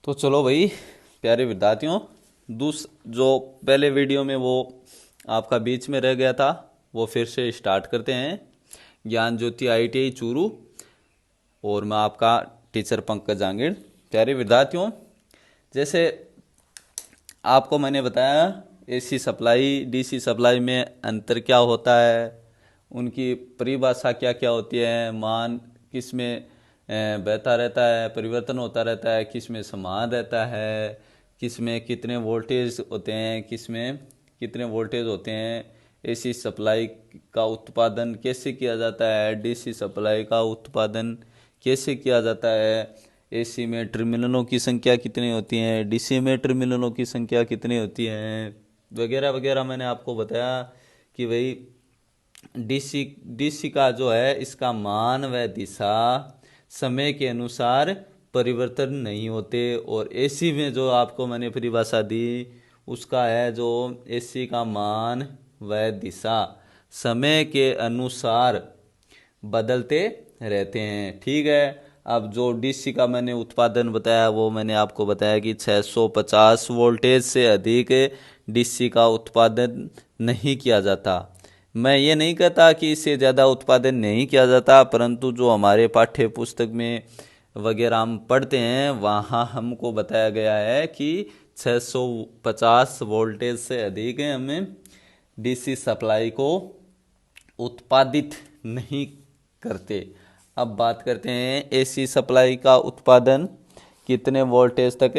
तो चलो भाई प्यारे विद्यार्थियों, जो पहले वीडियो में वो आपका बीच में रह गया था वो फिर से स्टार्ट करते हैं। ज्ञान ज्योति ITI चूरू और मैं आपका टीचर पंकज जांगिड़। प्यारे विद्यार्थियों, जैसे आपको मैंने बताया AC सप्लाई DC सप्लाई में अंतर क्या होता है, उनकी परिभाषा क्या क्या होती है, मान किस में बहता रहता है, परिवर्तन होता रहता है, किस में समान रहता है, किस में कितने वोल्टेज होते हैं, किस में कितने वोल्टेज होते हैं, AC सप्लाई का उत्पादन कैसे किया जाता है, DC सप्लाई का उत्पादन कैसे किया जाता है, AC में टर्मिनलों की संख्या कितनी होती है, DC में टर्मिनलों की संख्या कितनी होती है, वगैरह वगैरह मैंने आपको बताया कि भाई डीसी का जो है इसका मान व दिशा समय के अनुसार परिवर्तन नहीं होते। और एसी में जो आपको मैंने परिभाषा दी उसका है जो एसी का मान व दिशा समय के अनुसार बदलते रहते हैं। ठीक है। अब जो डीसी का मैंने उत्पादन बताया वो मैंने आपको बताया कि 650 वोल्टेज से अधिक डीसी का उत्पादन नहीं किया जाता। मैं ये नहीं कहता कि इससे ज़्यादा उत्पादन नहीं किया जाता, परंतु जो हमारे पाठ्य पुस्तक में वगैरह हम पढ़ते हैं वहाँ हमको बताया गया है कि 650 वोल्टेज से अधिक हमें डीसी सप्लाई को उत्पादित नहीं करते। अब बात करते हैं एसी सप्लाई का उत्पादन कितने वोल्टेज तक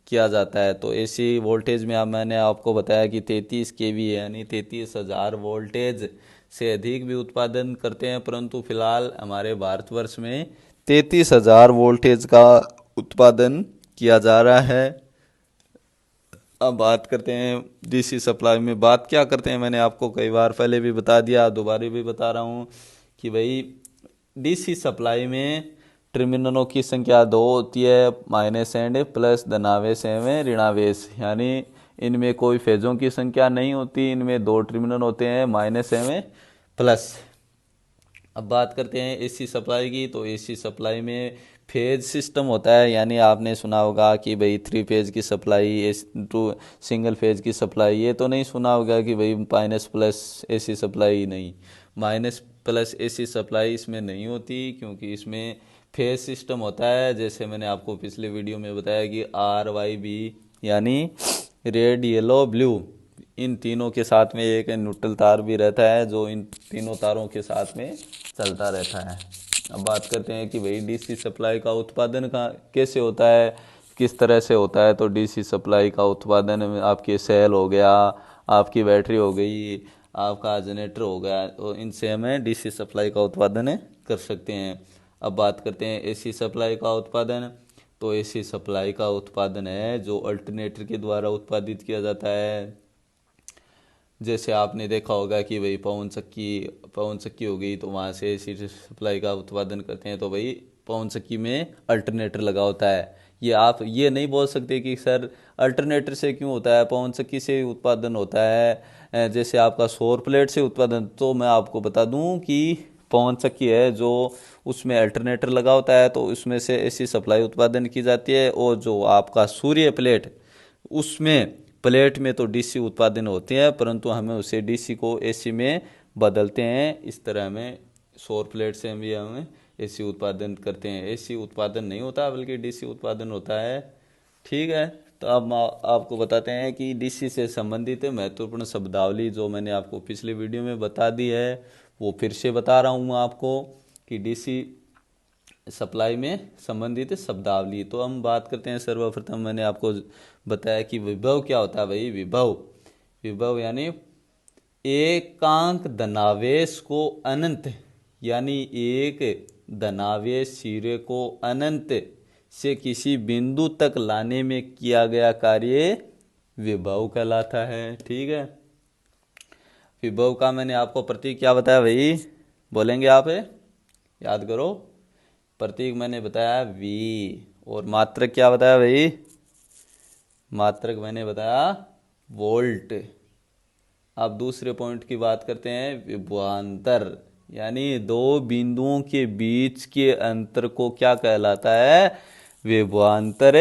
किया जाता है। तो एसी वोल्टेज में अब मैंने आपको बताया कि 33 kV यानी 33,000 वोल्टेज से अधिक भी उत्पादन करते हैं, परंतु फिलहाल हमारे भारतवर्ष में 33,000 वोल्टेज का उत्पादन किया जा रहा है। अब बात करते हैं डीसी सप्लाई में बात क्या करते हैं, मैंने आपको कई बार पहले भी बता दिया, दोबारा भी बता रहा हूँ कि भाई डीसी सप्लाई में टर्मिनलों की संख्या 2 होती है, माइनस एंड प्लस, धनावेश एवं ऋणावेश, यानी इनमें कोई फेजों की संख्या नहीं होती, इनमें 2 टर्मिनल होते हैं, माइनस एवं प्लस। अब बात करते हैं एसी सप्लाई की। तो एसी सप्लाई में फेज सिस्टम होता है, यानी आपने सुना होगा कि भाई 3 फेज की सप्लाई, टू सिंगल फेज की सप्लाई। ये तो नहीं सुना होगा कि भाई माइनस प्लस एसी सप्लाई, नहीं, माइनस प्लस एसी सप्लाई इसमें नहीं होती, क्योंकि इसमें फेज सिस्टम होता है। जैसे मैंने आपको पिछले वीडियो में बताया कि RYB यानी रेड येलो ब्लू, इन तीनों के साथ में एक न्यूट्रल तार भी रहता है जो इन तीनों तारों के साथ में चलता रहता है। अब बात करते हैं कि भाई डीसी सप्लाई का उत्पादन का कैसे होता है, किस तरह से होता है। तो डीसी सप्लाई का उत्पादन में आपके सेल हो गया, आपकी बैटरी हो गई, आपका जनरेटर हो गया, तो इनसे हमें डीसी सप्लाई का उत्पादन कर सकते हैं। अब बात करते हैं एसी सप्लाई का उत्पादन। तो एसी सप्लाई का उत्पादन है जो अल्टरनेटर के द्वारा उत्पादित किया जाता है। जैसे आपने देखा होगा कि भाई पवन चक्की हो गई, तो वहाँ से एसी सप्लाई का उत्पादन करते हैं। तो भाई पवन चक्की में अल्टरनेटर लगा होता है। ये आप ये नहीं बोल सकते कि सर अल्टरनेटर से क्यों होता है, पवन चक्की से उत्पादन होता है। जैसे आपका सौर प्लेट से उत्पादन, तो मैं आपको बता दूं कि पवन चक्की है जो उसमें अल्टरनेटर लगा होता है, तो उसमें से एसी सप्लाई उत्पादन की जाती है। और जो आपका सूर्य प्लेट, उसमें प्लेट में तो डीसी उत्पादन होते हैं, परंतु हमें उसे डीसी को एसी में बदलते हैं। इस तरह हमें सौर प्लेट से भी हमें एसी उत्पादन करते हैं। एसी उत्पादन नहीं होता बल्कि डीसी उत्पादन होता है। ठीक है। तो अब आपको बताते हैं कि डीसी से संबंधित महत्वपूर्ण शब्दावली जो मैंने आपको पिछले वीडियो में बता दी है वो फिर से बता रहा हूँ आपको कि डीसी सप्लाई में संबंधित शब्दावली। तो हम बात करते हैं, सर्वप्रथम मैंने आपको बताया कि विभव क्या होता है। भाई विभव, विभव यानी एकांक धनावेश को अनंत, यानी एक धनावेश सिरे को अनंत से किसी बिंदु तक लाने में किया गया कार्य विभव कहलाता है। ठीक है। विभव का मैंने आपको प्रतीक क्या बताया भाई, बोलेंगे आप, याद करो। प्रतीक मैंने बताया V, और मात्रक क्या बताया भाई, मात्रक मैंने बताया वोल्ट। अब दूसरे पॉइंट की बात करते हैं, विभवांतर, यानी दो बिंदुओं के बीच के अंतर को क्या कहलाता है, विभवांतर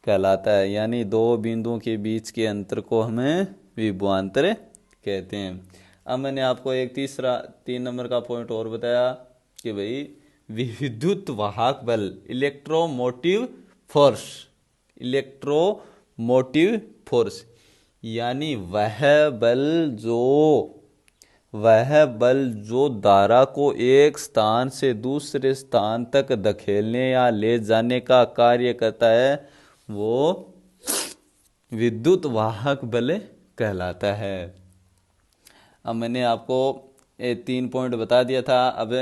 कहलाता है। यानी दो बिंदुओं के बीच के अंतर को हमें विभवांतर कहते हैं। अब मैंने आपको एक 3 नंबर का पॉइंट और बताया कि भाई विद्युत वाहक बल, इलेक्ट्रोमोटिव फोर्स, यानी वह बल जो धारा को एक स्थान से दूसरे स्थान तक धकेलने या ले जाने का कार्य करता है, वो विद्युत वाहक बल कहलाता है। अब मैंने आपको 3 पॉइंट बता दिया था। अब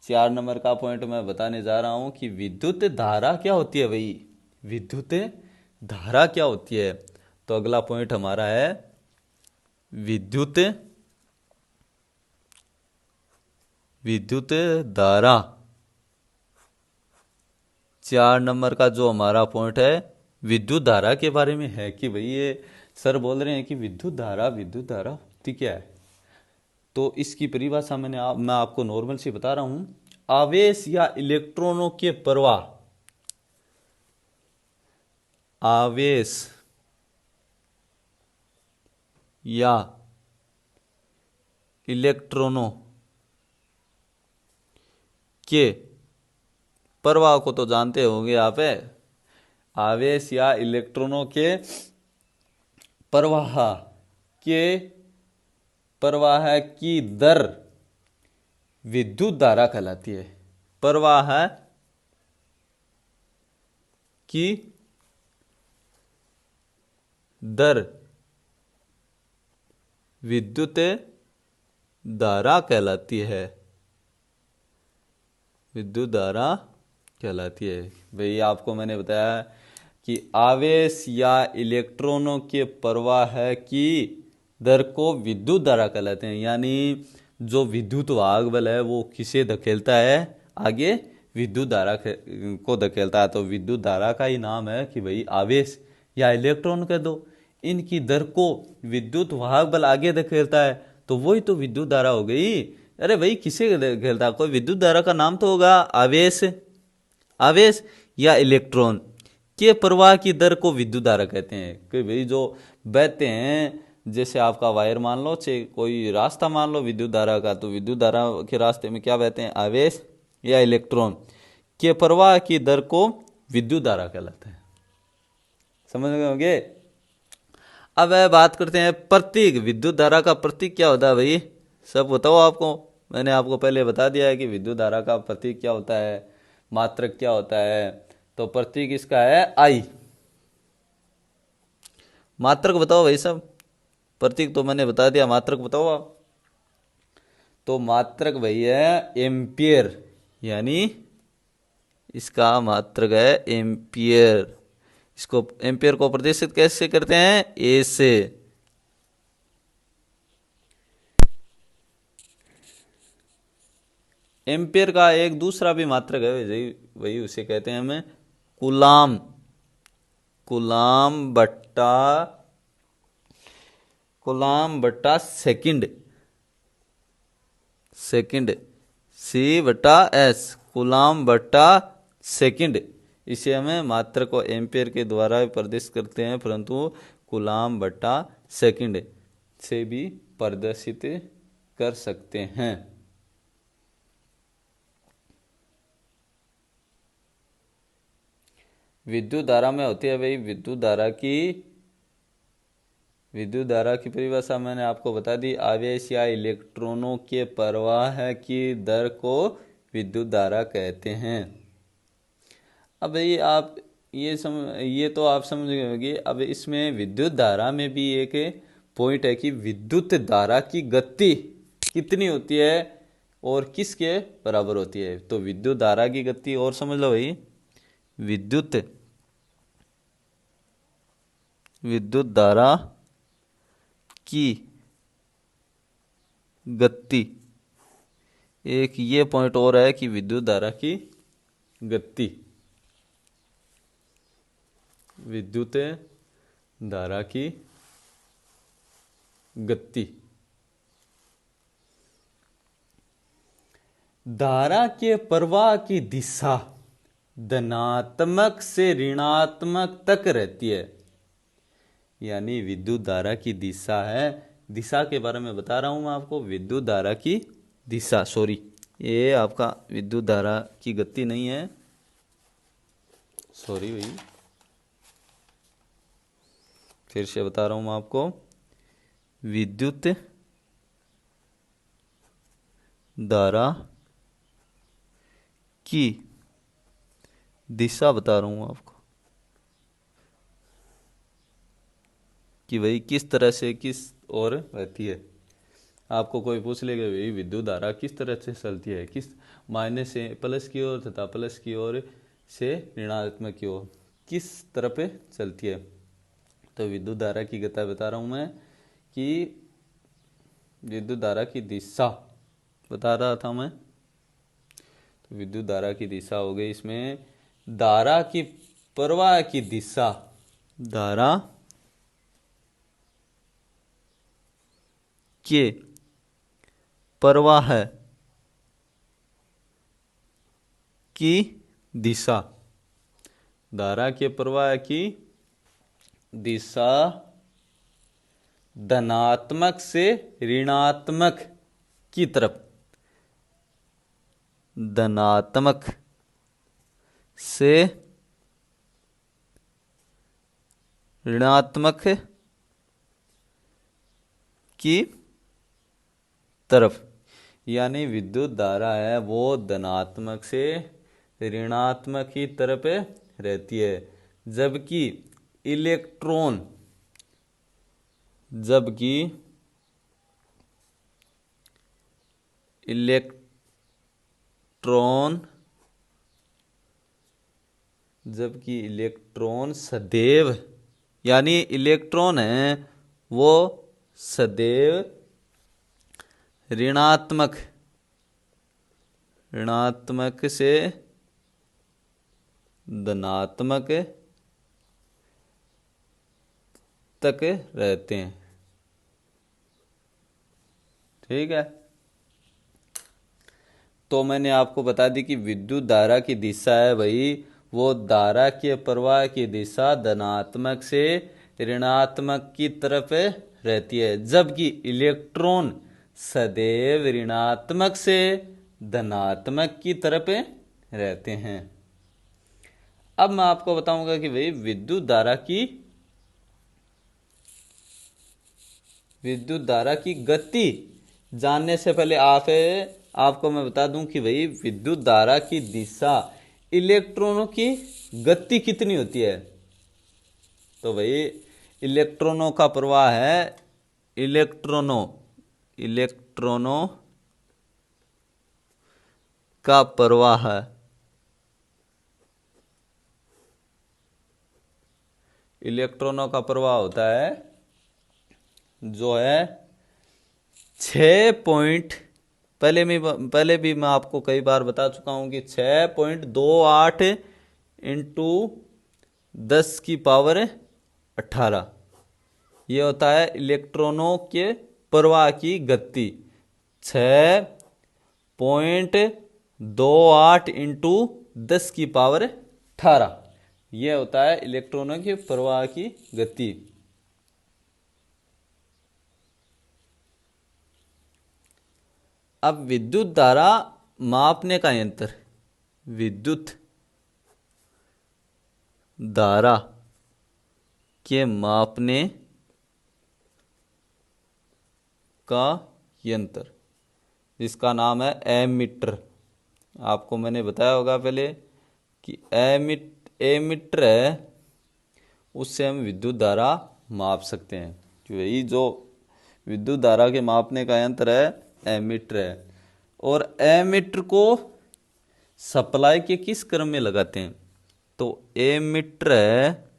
4 नंबर का पॉइंट मैं बताने जा रहा हूं कि विद्युत धारा क्या होती है। भाई विद्युत धारा क्या होती है? तो अगला पॉइंट हमारा है विद्युत धारा। 4 नंबर का जो हमारा पॉइंट है विद्युत धारा के बारे में है कि भाई ये सर बोल रहे हैं कि विद्युत धारा होती क्या है। तो इसकी परिभाषा मैं आपको नॉर्मल से बता रहा हूं। आवेश या इलेक्ट्रॉनों के प्रवाह, आवेश या इलेक्ट्रॉनों के प्रवाह को तो जानते होंगे आप। आवेश या इलेक्ट्रॉनों के प्रवाह की दर विद्युत धारा कहलाती है। प्रवाह की दर विद्युत धारा कहलाती है। विद्युत धारा कहलाती है। भाई आपको मैंने बताया कि आवेश या इलेक्ट्रॉनों के प्रवाह की दर को विद्युत धारा कहलाते हैं। यानी जो विद्युत वाहक बल है वो किसे धकेलता है? आगे विद्युत धारा को धकेलता है। तो विद्युत धारा का ही नाम है कि भाई आवेश या इलेक्ट्रॉन कह दो, इनकी दर को विद्युत वाहक बल आगे धकेलता है, तो वही तो विद्युत धारा हो गई। अरे भाई किसे धकेलता है? कोई विद्युत धारा का नाम तो होगा। आवेश या इलेक्ट्रॉन के प्रवाह की दर को विद्युत धारा कहते हैं। कि भाई जो बहते हैं, जैसे आपका वायर मान लो, चाहे कोई रास्ता मान लो विद्युत धारा का, तो विद्युत धारा के रास्ते में क्या बहते हैं? आवेश या इलेक्ट्रॉन के प्रवाह की दर को विद्युत धारा कहलाता है। समझ गए होंगे। अब बात करते हैं प्रतीक। विद्युत धारा का प्रतीक क्या होता है भाई? सब बताओ आपको। मैंने आपको पहले बता दिया है कि विद्युत धारा का प्रतीक क्या होता है, मात्रक क्या होता है। तो प्रतीक इसका है आई। मात्रक बताओ भाई सब। प्रतीक तो मैंने बता दिया, मात्रक बताओ आप। तो मात्रक भाई है एम्पियर, यानी इसका मात्रक है एम्पियर। इसको एम्पियर को प्रदर्शित कैसे करते हैं? ए से। एम्पियर का एक दूसरा भी मात्रक है, वही उसे कहते हैं हमें कूलाम। कूलाम बट्टा सेकंड। C/S, कूलाम बट्टा सेकंड। इसे हमें मात्रक को एम्पियर के द्वारा प्रदर्शित करते हैं, परंतु कूलाम बट्टा सेकंड से भी प्रदर्शित कर सकते हैं। विद्युत धारा में होती है भाई विद्युत धारा की परिभाषा मैंने आपको बता दी। आवेश या इलेक्ट्रॉनों के प्रवाह की दर को विद्युत धारा कहते हैं। अब भाई आप ये तो आप समझ गए होंगे। अब इसमें विद्युत धारा में भी एक पॉइंट है कि विद्युत धारा की गति कितनी होती है और किसके बराबर होती है। तो विद्युत धारा की गति और समझ लो भाई, विद्युत धारा की गति। एक ये पॉइंट और है कि विद्युत धारा की गति, विद्युत धारा की गति धारा के प्रवाह की दिशा धनात्मक से ऋणात्मक तक रहती है। यानी विद्युत धारा की दिशा है, दिशा के बारे में बता रहा हूं मैं आपको, विद्युत धारा की दिशा, सॉरी ये आपका विद्युत धारा की गति नहीं है, सॉरी भाई, फिर से बता रहा हूं मैं आपको, विद्युत धारा की दिशा बता रहा हूं आपको कि भाई किस तरह से किस ओर रहती है। आपको कोई पूछ लेगा भाई विद्युत धारा किस तरह से चलती है, किस माइनस से प्लस की ओर तथा प्लस की ओर से ऋणात्मक की ओर किस तरफ चलती है, तो विद्युत धारा की गति बता रहा हूं मैं कि विद्युत धारा की दिशा बता रहा था मैं। तो विद्युत धारा की दिशा हो गई इसमें धारा की प्रवाह की दिशा, धारा के प्रवाह की दिशा, धारा के प्रवाह की दिशा धनात्मक से ऋणात्मक की तरफ, धनात्मक से ऋणात्मक की तरफ, यानी विद्युत धारा है वो धनात्मक से ऋणात्मक की तरफ रहती है, जबकि इलेक्ट्रॉन, जबकि इलेक्ट्रॉन सदैव, यानी इलेक्ट्रॉन है वो सदैव ऋणात्मक से धनात्मक तक रहते हैं। ठीक है, तो मैंने आपको बता दी कि विद्युत धारा की दिशा है भाई वो धारा के प्रवाह की दिशा धनात्मक से ऋणात्मक की तरफ रहती है, जबकि इलेक्ट्रॉन सदैव ऋणात्मक से धनात्मक की तरफ रहते हैं। अब मैं आपको बताऊंगा कि भाई विद्युत धारा की गति जानने से पहले आपको मैं बता दूं कि भाई विद्युत धारा की दिशा इलेक्ट्रॉनों की गति कितनी होती है। तो भाई इलेक्ट्रॉनों का प्रवाह है, इलेक्ट्रॉनों का प्रवाह है, इलेक्ट्रॉनों का प्रवाह होता है जो है 6 पॉइंट, पहले भी मैं आपको कई बार बता चुका हूं कि 6.28 इंटू 10⁻18 ये होता है इलेक्ट्रॉनों के प्रवाह की गति। 6.28 इंटू 10⁻18 ये होता है इलेक्ट्रॉनों के प्रवाह की गति। अब विद्युत धारा मापने का यंत्र, विद्युत धारा के मापने का यंत्र जिसका नाम है एमीटर। आपको मैंने बताया होगा पहले कि एमीटर है उससे हम विद्युत धारा माप सकते हैं, कि वही जो विद्युत धारा के मापने का यंत्र है एमीटर है। और एमीटर को सप्लाई के किस क्रम में लगाते हैं, तो एमीटर है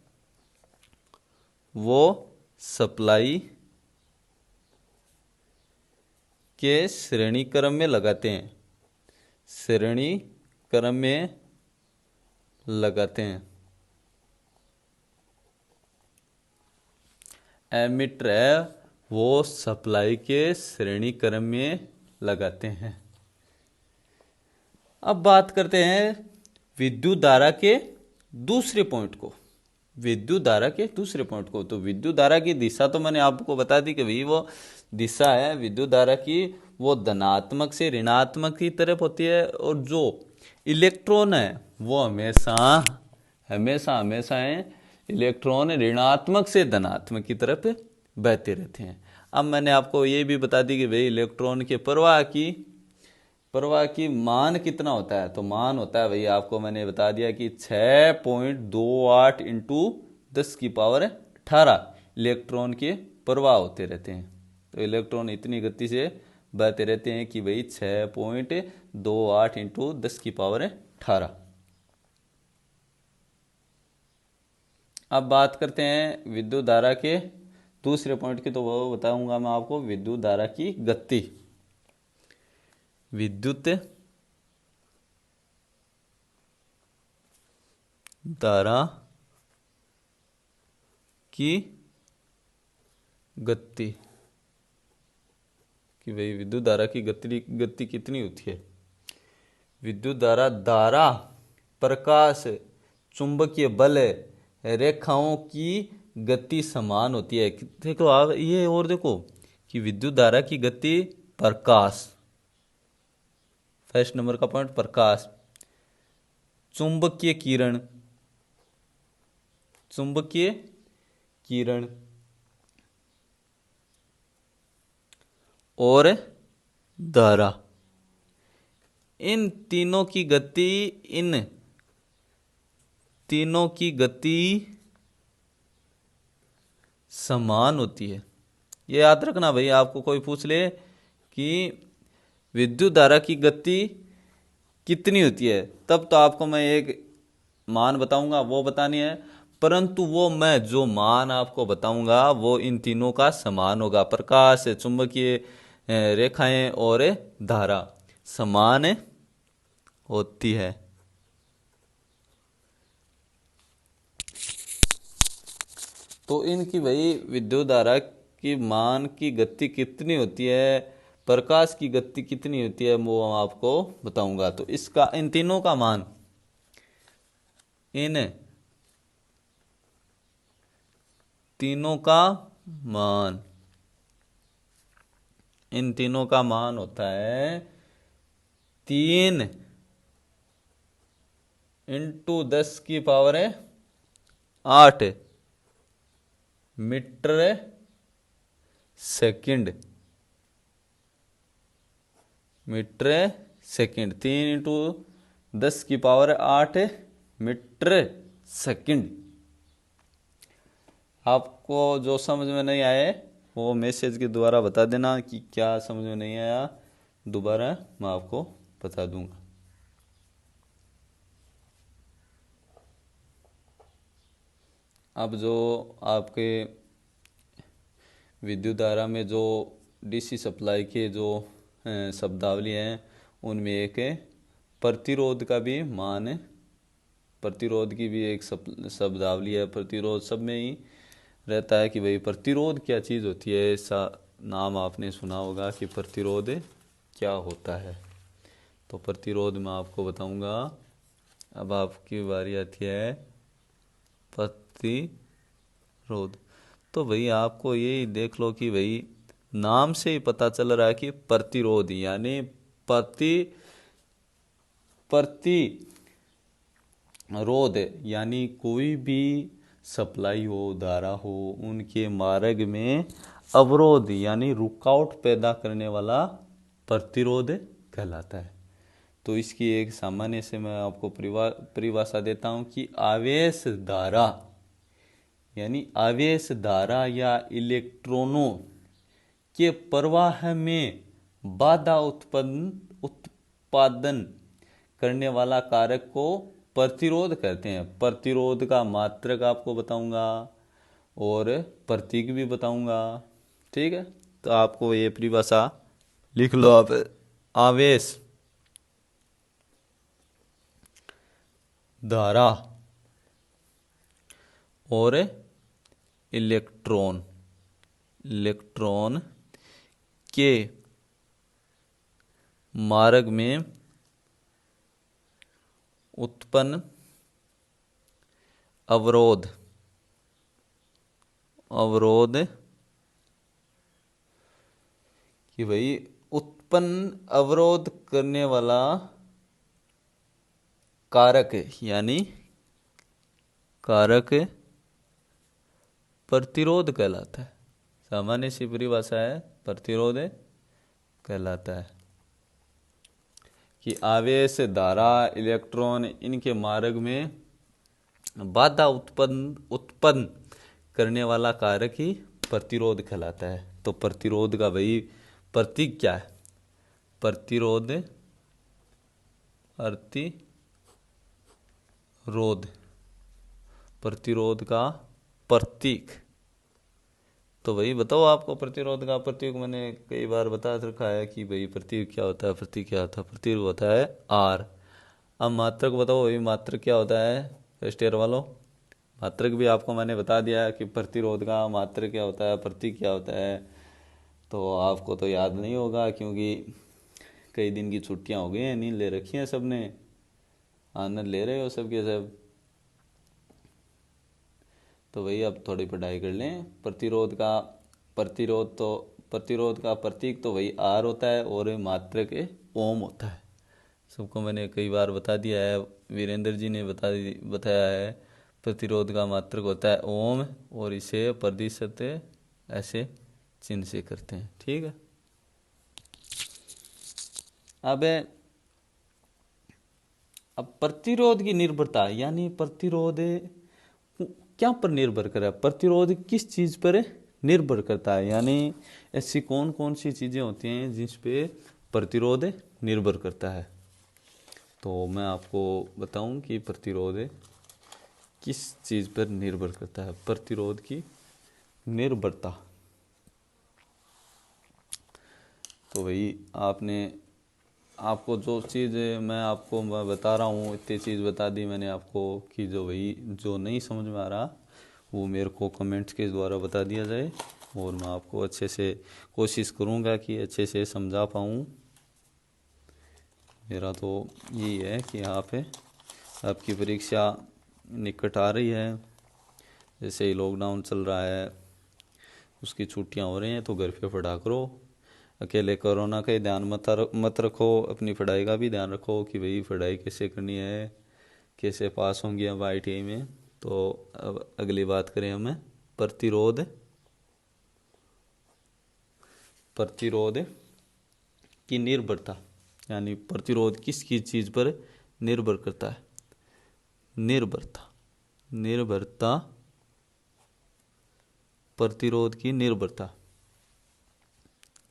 वो सप्लाई के श्रेणी क्रम में लगाते हैं, श्रेणी क्रम में लगाते हैं। एमीटर है वो सप्लाई के श्रेणी क्रम में लगाते हैं। अब बात करते हैं विद्युत धारा के दूसरे पॉइंट को, विद्युत धारा के दूसरे पॉइंट को। तो विद्युत धारा की दिशा तो मैंने आपको बता दी कि भाई वो दिशा है विद्युत धारा की, वो धनात्मक से ऋणात्मक की तरफ होती है, और जो इलेक्ट्रॉन है वो हमेशा हमेशा हमेशा है इलेक्ट्रॉन ऋणात्मक से धनात्मक की तरफ बहते रहते हैं। अब मैंने आपको ये भी बता दी कि भाई इलेक्ट्रॉन के प्रवाह की मान कितना होता है। तो मान होता है भाई, आपको मैंने बता दिया कि 6.28 इंटू 10⁻18 इलेक्ट्रॉन के प्रवाह होते रहते हैं। तो इलेक्ट्रॉन इतनी गति से बहते रहते हैं कि भाई 6.28 इंटू 10⁻18। अब बात करते हैं विद्युत धारा के दूसरे पॉइंट की, तो वो बताऊंगा मैं आपको विद्युत धारा की गति। विद्युत धारा की गति कि भाई विद्युत धारा की गति कितनी होती है। विद्युत धारा प्रकाश, चुंबकीय बल, रेखाओं की गति समान होती है। देखो आप ये और देखो कि विद्युत धारा की गति प्रकाश, फर्स्ट नंबर का पॉइंट प्रकाश, चुंबकीय किरण और धारा, इन तीनों की गति समान होती है। ये याद रखना भाई, आपको कोई पूछ ले कि विद्युत धारा की गति कितनी होती है, तब तो आपको मैं एक मान बताऊंगा, वो बतानी है। परंतु वो मैं जो मान आपको बताऊंगा वो इन तीनों का समान होगा। प्रकाश, चुंबकीय रेखाएं और धारा समान होती है। तो इनकी भाई विद्युत धारा की मान की गति कितनी होती है, प्रकाश की गति कितनी होती है, वो आपको बताऊंगा। तो इसका इन तीनों का मान, इन तीनों का मान, इन तीनों का मान होता है 3 into 10⁸ metre second. 3 into 10⁸ metre second. आपको जो समझ में नहीं आए वो मैसेज के द्वारा बता देना कि क्या समझ में नहीं आया, दोबारा मैं आपको बता दूंगा। अब जो आपके विद्युत धारा में जो डीसी सप्लाई के जो शब्दावली हैं, उनमें एक है प्रतिरोध का भी मान है। प्रतिरोध की भी एक शब्दावली है। प्रतिरोध सब में ही रहता है कि भाई प्रतिरोध क्या चीज़ होती है, ऐसा नाम आपने सुना होगा कि प्रतिरोध क्या होता है। तो प्रतिरोध मैं आपको बताऊंगा। अब आपकी बारी आती है प्रतिरोध। तो भाई आपको ये देख लो कि भाई नाम से ही पता चल रहा है कि प्रतिरोध यानी प्रतिरोध यानी कोई भी सप्लाई हो, धारा हो, उनके मार्ग में अवरोध यानी रुकावट पैदा करने वाला प्रतिरोध कहलाता है। तो इसकी एक सामान्य से मैं आपको परिभाषा देता हूं कि आवेश धारा यानी आवेश धारा या इलेक्ट्रॉनों के प्रवाह में बाधा उत्पादन करने वाला कारक को प्रतिरोध कहते हैं। प्रतिरोध का मात्रक आपको बताऊंगा और प्रतीक भी बताऊंगा, ठीक है। तो आपको ये परिभाषा लिख लो आप। आवेश धारा और इलेक्ट्रॉन के मार्ग में उत्पन्न अवरोध, अवरोध कि भाई उत्पन्न अवरोध करने वाला कारक है, यानी कारक प्रतिरोध कहलाता है। सामान्य सी परिभाषा है, प्रतिरोध कहलाता है कि आवेश, धारा, इलेक्ट्रॉन इनके मार्ग में बाधा उत्पन्न करने वाला कारक ही प्रतिरोध कहलाता है। तो प्रतिरोध का भाई प्रतीक क्या है? प्रतिरोध, प्रतिरोध का प्रतीक। तो भाई बताओ, आपको प्रतिरोध का प्रतीक मैंने कई बार बता रखा है कि भाई प्रतीक क्या होता है, प्रतीक क्या होता है। प्रतीक होता है आर। अब मात्रक बताओ भाई, मात्रक क्या होता है फर्स्ट ईयर वालों? मात्रक भी आपको मैंने बता दिया कि प्रतिरोध का मात्रक क्या होता है, प्रतीक क्या होता है। तो आपको तो याद नहीं होगा क्योंकि कई दिन की छुट्टियां हो गई हैं, नींद ले रखी हैं सबने, आनंद ले रहे हो सबके सब। तो भाई अब थोड़ी पढ़ाई कर लें। प्रतिरोध का प्रतीक तो भाई आर होता है और मात्रक ओम होता है। सबको मैंने कई बार बता दिया है, वीरेंद्र जी ने बताया है। प्रतिरोध का मात्रक होता है ओम और इसे प्रतिशत ऐसे चिन्ह से करते हैं, ठीक है। अब प्रतिरोध की निर्भरता, यानी प्रतिरोध क्या पर निर्भर करे, प्रतिरोध किस चीज पर निर्भर करता है, यानी ऐसी कौन कौन सी चीजें होती हैं जिस पे प्रतिरोध निर्भर करता है। तो मैं आपको बताऊं कि प्रतिरोध किस चीज पर निर्भर करता है। प्रतिरोध की निर्भरता, तो भाई आपको जो चीज़ मैं बता रहा हूँ, इतनी चीज़ बता दी मैंने आपको कि जो नहीं समझ में आ रहा वो मेरे को कमेंट्स के द्वारा बता दिया जाए और मैं आपको अच्छे से कोशिश करूँगा कि अच्छे से समझा पाऊँ। मेरा तो यही है कि आपकी परीक्षा निकट आ रही है। जैसे ही लॉकडाउन चल रहा है, उसकी छुट्टियां हो रही हैं, तो घर पे पढ़ा करो। अकेले कोरोना का ही ध्यान मत रखो, अपनी पढ़ाई का भी ध्यान रखो कि भाई पढ़ाई कैसे करनी है, कैसे पास होंगे अब ITI में। तो अब अगली बात करें हमें प्रतिरोध की निर्भरता, यानी प्रतिरोध किस चीज पर निर्भर करता है। निर्भरता, प्रतिरोध की निर्भरता।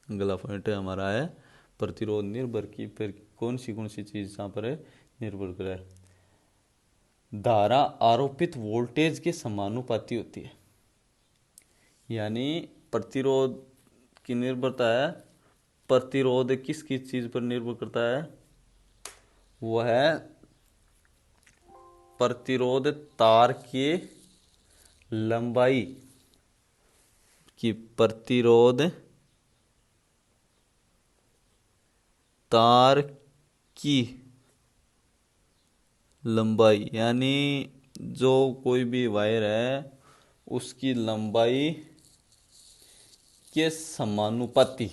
अगला पॉइंट है हमारा है प्रतिरोध निर्भर की फिर कौन सी चीज यहाँ पर है निर्भर करे। धारा आरोपित वोल्टेज के समानुपाती होती है, यानी प्रतिरोध की निर्भरता है। प्रतिरोध किस चीज पर निर्भर करता है? वो है प्रतिरोध तार की लंबाई की, प्रतिरोध तार की लंबाई, यानी जो कोई भी वायर है उसकी लंबाई के समानुपाती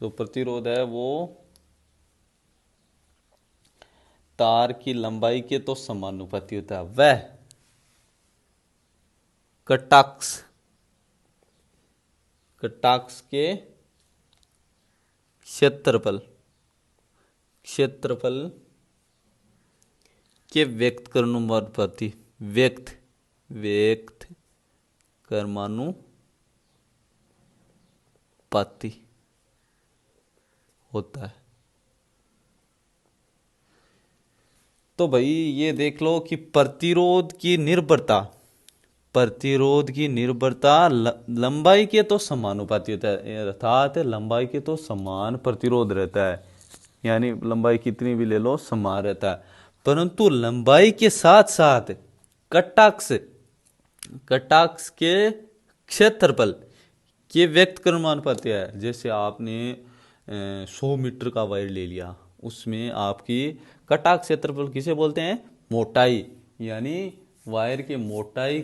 जो प्रतिरोध है वो तार की लंबाई के तो समानुपाती होता है। वह कटाक्ष के क्षेत्रफल के व्यक्त कर्मानुपाती होता है। तो भाई ये देख लो कि प्रतिरोध की निर्भरता लंबाई के तो समानुपाती होता है, अर्थात लंबाई के तो समान प्रतिरोध रहता है, यानी लंबाई कितनी भी ले लो समान रहता है। परंतु लंबाई के साथ साथ कटाक्ष कटाक्ष के क्षेत्रफल के व्यक्त करने अनुपात है। जैसे आपने 100 मीटर का वायर ले लिया, उसमें आपकी कटाक्ष क्षेत्रफल किसे बोलते हैं? मोटाई, यानी वायर की मोटाई